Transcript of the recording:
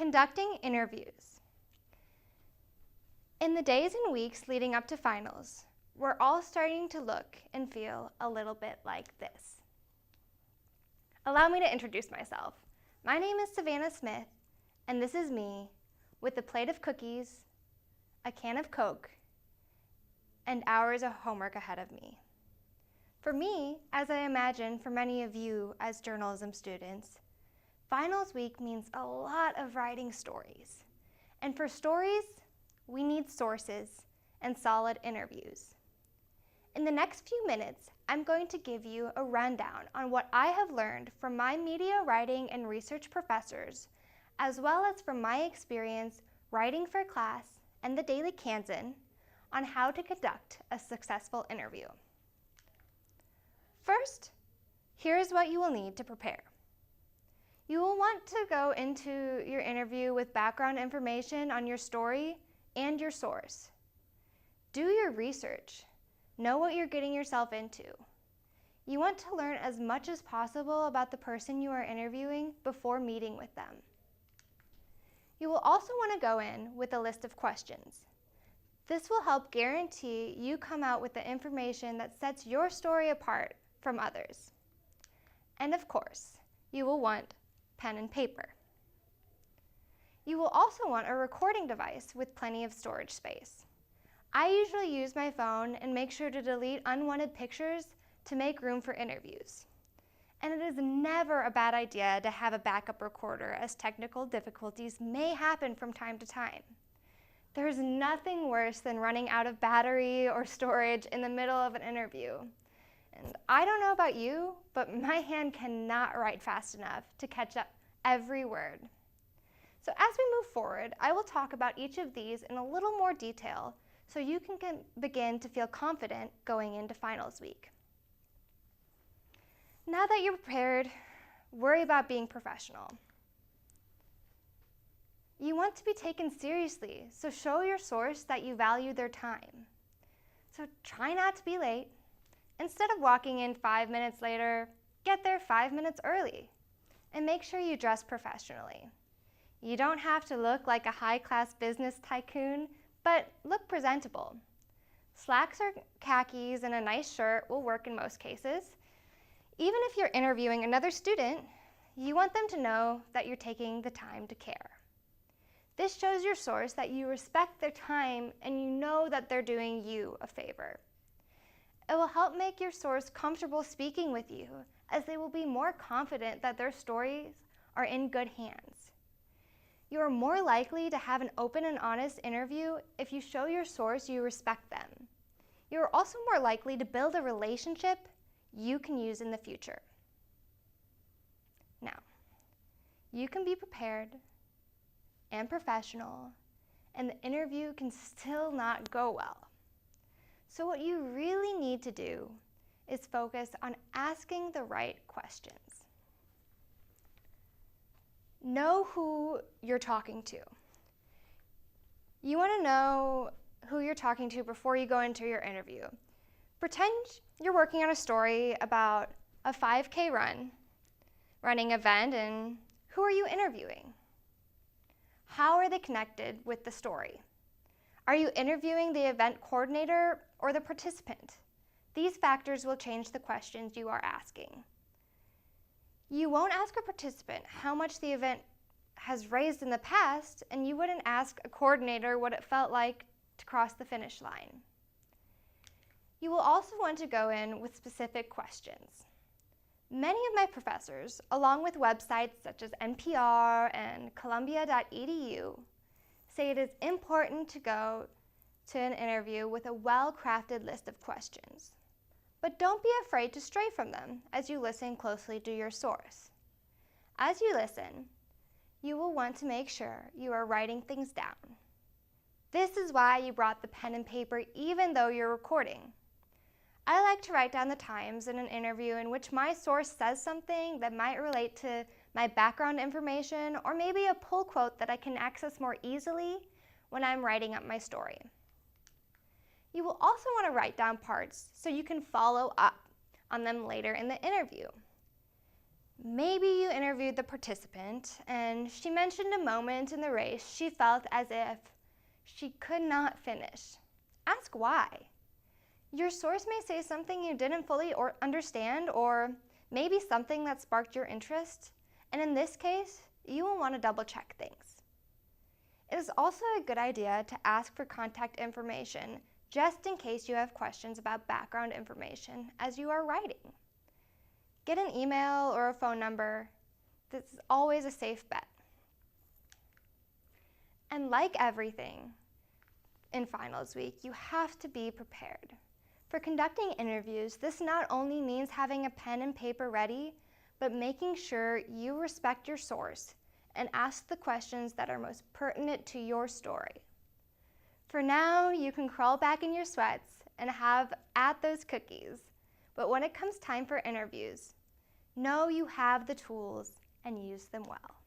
Conducting interviews. In the days and weeks leading up to finals, we're all starting to look and feel a little bit like this. Allow me to introduce myself. My name is Savanna Smith, and this is me with a plate of cookies, a can of Coke, and hours of homework ahead of me. For me, as I imagine for many of you as journalism students, finals week means a lot of writing stories. And for stories, we need sources and solid interviews. In the next few minutes, I'm going to give you a rundown on what I have learned from my media writing and research professors, as well as from my experience writing for class and the Daily Kansan on how to conduct a successful interview. First, here is what you will need to prepare. You will want to go into your interview with background information on your story and your source. Do your research. Know what you're getting yourself into. You want to learn as much as possible about the person you are interviewing before meeting with them. You will also want to go in with a list of questions. This will help guarantee you come out with the information that sets your story apart from others. And of course, you will want pen and paper. You will also want a recording device with plenty of storage space. I usually use my phone and make sure to delete unwanted pictures to make room for interviews. And it is never a bad idea to have a backup recorder, as technical difficulties may happen from time to time. There's nothing worse than running out of battery or storage in the middle of an interview. And I don't know about you, but my hand cannot write fast enough to catch up every word. So as we move forward, I will talk about each of these in a little more detail so you can begin to feel confident going into finals week. Now that you're prepared, worry about being professional. You want to be taken seriously, so show your source that you value their time. So try not to be late. Instead of walking in 5 minutes later, get there 5 minutes early. And make sure you dress professionally. You don't have to look like a high-class business tycoon, but look presentable. Slacks or khakis and a nice shirt will work in most cases. Even if you're interviewing another student, you want them to know that you're taking the time to care. This shows your source that you respect their time and you know that they're doing you a favor. It will help make your source comfortable speaking with you, as they will be more confident that their stories are in good hands. You are more likely to have an open and honest interview if you show your source you respect them. You are also more likely to build a relationship you can use in the future. Now, you can be prepared and professional, and the interview can still not go well. So what you really need to do is focus on asking the right questions. Know who you're talking to. You want to know who you're talking to before you go into your interview. Pretend you're working on a story about a 5K running event, and who are you interviewing? How are they connected with the story? Are you interviewing the event coordinator or the participant? These factors will change the questions you are asking. You won't ask a participant how much the event has raised in the past, and you wouldn't ask a coordinator what it felt like to cross the finish line. You will also want to go in with specific questions. Many of my professors, along with websites such as NPR and Columbia.edu, say it is important to go to an interview with a well-crafted list of questions. But don't be afraid to stray from them as you listen closely to your source. As you listen, you will want to make sure you are writing things down. This is why you brought the pen and paper even though you're recording. I like to write down the times in an interview in which my source says something that might relate to my background information, or maybe a pull quote that I can access more easily when I'm writing up my story. You will also want to write down parts so you can follow up on them later in the interview. Maybe you interviewed the participant and she mentioned a moment in the race she felt as if she could not finish. Ask why. Your source may say something you didn't fully understand, or maybe something that sparked your interest, and in this case, you will want to double check things. It is also a good idea to ask for contact information just in case you have questions about background information as you are writing. Get an email or a phone number. This is always a safe bet. And like everything in finals week, you have to be prepared. For conducting interviews, this not only means having a pen and paper ready, but making sure you respect your source and ask the questions that are most pertinent to your story. For now, you can crawl back in your sweats and have at those cookies, but when it comes time for interviews, know you have the tools and use them well.